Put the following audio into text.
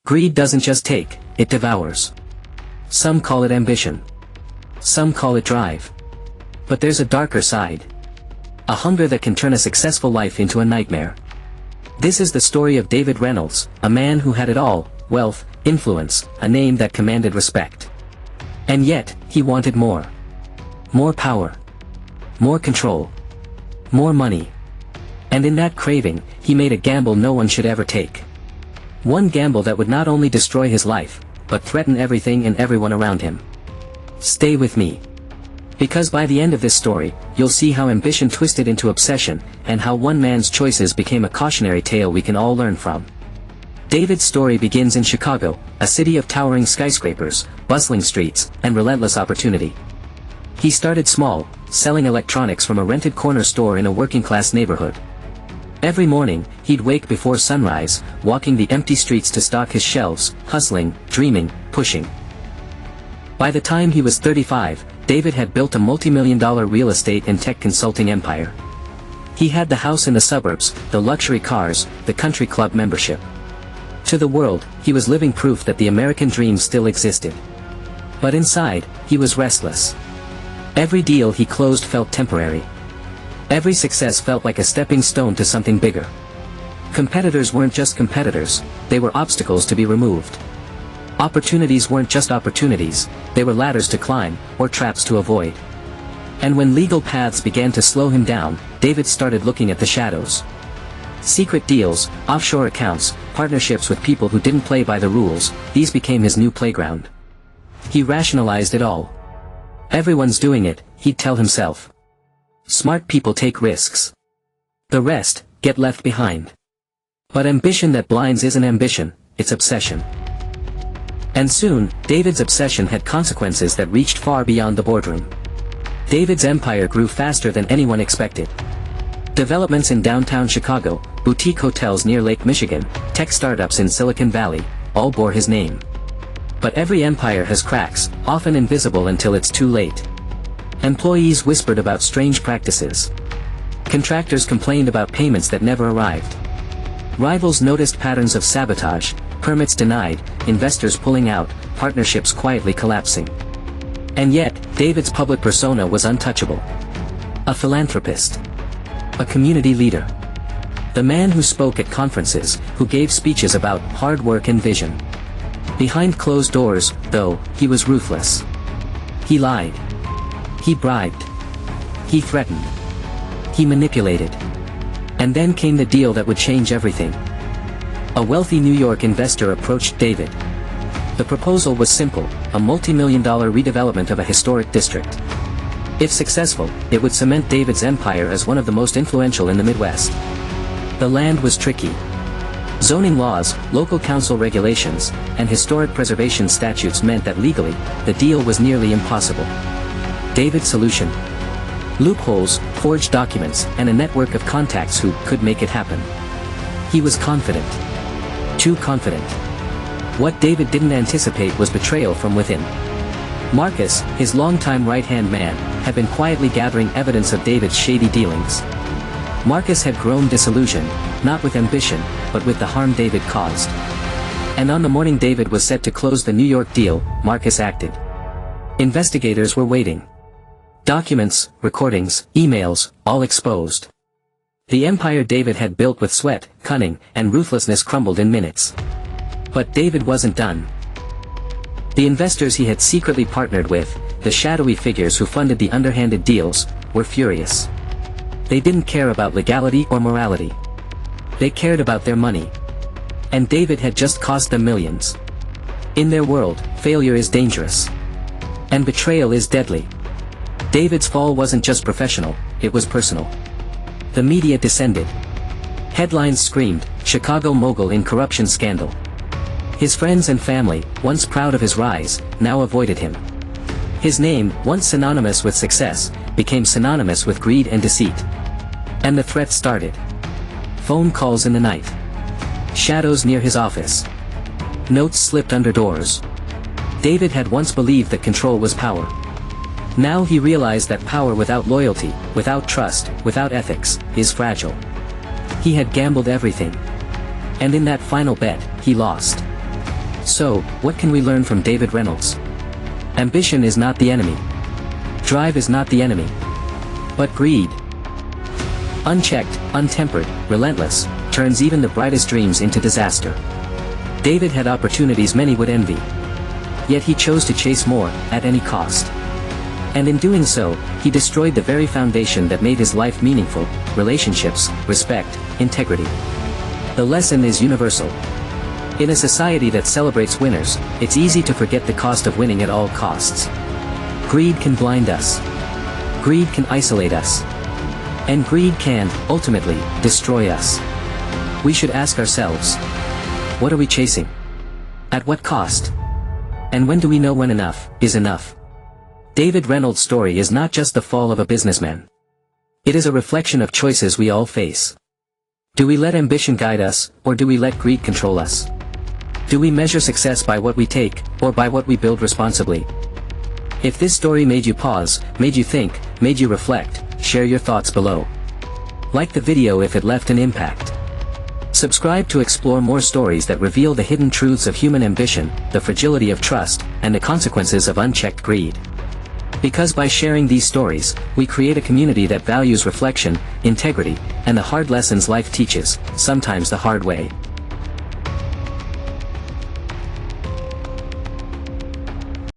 Greed doesn't just take, it devours. Some call it ambition. Some call it drive. But there's a darker side. A hunger that can turn a successful life into a nightmare. This is the story of David Reynolds, a man who had it all: wealth, influence, a name that commanded respect. And yet, he wanted more. More power. More control. More money. And in that craving, he made a gamble no one should ever take. One gamble that would not only destroy his life, but threaten everything and everyone around him. Stay with me. Because by the end of this story, you'll see how ambition twisted into obsession, and how one man's choices became a cautionary tale we can all learn from. David's story begins in Chicago, a city of towering skyscrapers, bustling streets, and relentless opportunity. He started small, selling electronics from a rented corner store in a working-class neighborhood. Every morning, he'd wake before sunrise, walking the empty streets to stock his shelves, hustling, dreaming, pushing. By the time he was 35, David had built a multi-million-dollar real estate and tech consulting empire. He had the house in the suburbs, the luxury cars, the country club membership. To the world, he was living proof that the American dream still existed. But inside, he was restless. Every deal he closed felt temporary. Every success felt like a stepping stone to something bigger. Competitors weren't just competitors, they were obstacles to be removed. Opportunities weren't just opportunities, they were ladders to climb, or traps to avoid. And when legal paths began to slow him down, David started looking at the shadows. Secret deals, offshore accounts, partnerships with people who didn't play by the rules, these became his new playground. He rationalized it all. Everyone's doing it, he'd tell himself. Smart people take risks. The rest get left behind. But ambition that blinds isn't ambition, it's obsession. And soon, David's obsession had consequences that reached far beyond the boardroom. David's empire grew faster than anyone expected. Developments in downtown Chicago, boutique hotels near Lake Michigan, tech startups in Silicon Valley, all bore his name. But every empire has cracks, often invisible until it's too late. Employees whispered about strange practices. Contractors complained about payments that never arrived. Rivals noticed patterns of sabotage, permits denied, investors pulling out, partnerships quietly collapsing. And yet, David's public persona was untouchable. A philanthropist. A community leader. The man who spoke at conferences, who gave speeches about hard work and vision. Behind closed doors, though, he was ruthless. He lied. He bribed. He threatened. He manipulated. And then came the deal that would change everything. A wealthy New York investor approached David. The proposal was simple, a multi-million-dollar redevelopment of a historic district. If successful, it would cement David's empire as one of the most influential in the Midwest. The land was tricky. Zoning laws, local council regulations, and historic preservation statutes meant that legally, the deal was nearly impossible. David's solution? Loopholes, forged documents, and a network of contacts who could make it happen. He was confident. Too confident. What David didn't anticipate was betrayal from within. Marcus, his longtime right-hand man, had been quietly gathering evidence of David's shady dealings. Marcus had grown disillusioned, not with ambition, but with the harm David caused. And on the morning David was set to close the New York deal, Marcus acted. Investigators were waiting. Documents, recordings, emails, all exposed. The empire David had built with sweat, cunning, and ruthlessness crumbled in minutes. But David wasn't done. The investors he had secretly partnered with, the shadowy figures who funded the underhanded deals, were furious. They didn't care about legality or morality. They cared about their money. And David had just cost them millions. In their world, failure is dangerous. And betrayal is deadly. David's fall wasn't just professional, it was personal. The media descended. Headlines screamed, "Chicago mogul in corruption scandal." His friends and family, once proud of his rise, now avoided him. His name, once synonymous with success, became synonymous with greed and deceit. And the threats started. Phone calls in the night. Shadows near his office. Notes slipped under doors. David had once believed that control was power. Now he realized that power without loyalty, without trust, without ethics, is fragile. He had gambled everything. And in that final bet, he lost. So, what can we learn from David Reynolds? Ambition is not the enemy. Drive is not the enemy. But greed. Unchecked, untempered, relentless, turns even the brightest dreams into disaster. David had opportunities many would envy. Yet he chose to chase more, at any cost. And in doing so, he destroyed the very foundation that made his life meaningful: relationships, respect, integrity. The lesson is universal. In a society that celebrates winners, it's easy to forget the cost of winning at all costs. Greed can blind us. Greed can isolate us. And greed can, ultimately, destroy us. We should ask ourselves, what are we chasing? At what cost? And when do we know when enough is enough? David Reynolds' story is not just the fall of a businessman. It is a reflection of choices we all face. Do we let ambition guide us, or do we let greed control us? Do we measure success by what we take, or by what we build responsibly? If this story made you pause, made you think, made you reflect, share your thoughts below. Like the video if it left an impact. Subscribe to explore more stories that reveal the hidden truths of human ambition, the fragility of trust, and the consequences of unchecked greed. Because by sharing these stories, we create a community that values reflection, integrity, and the hard lessons life teaches, sometimes the hard way.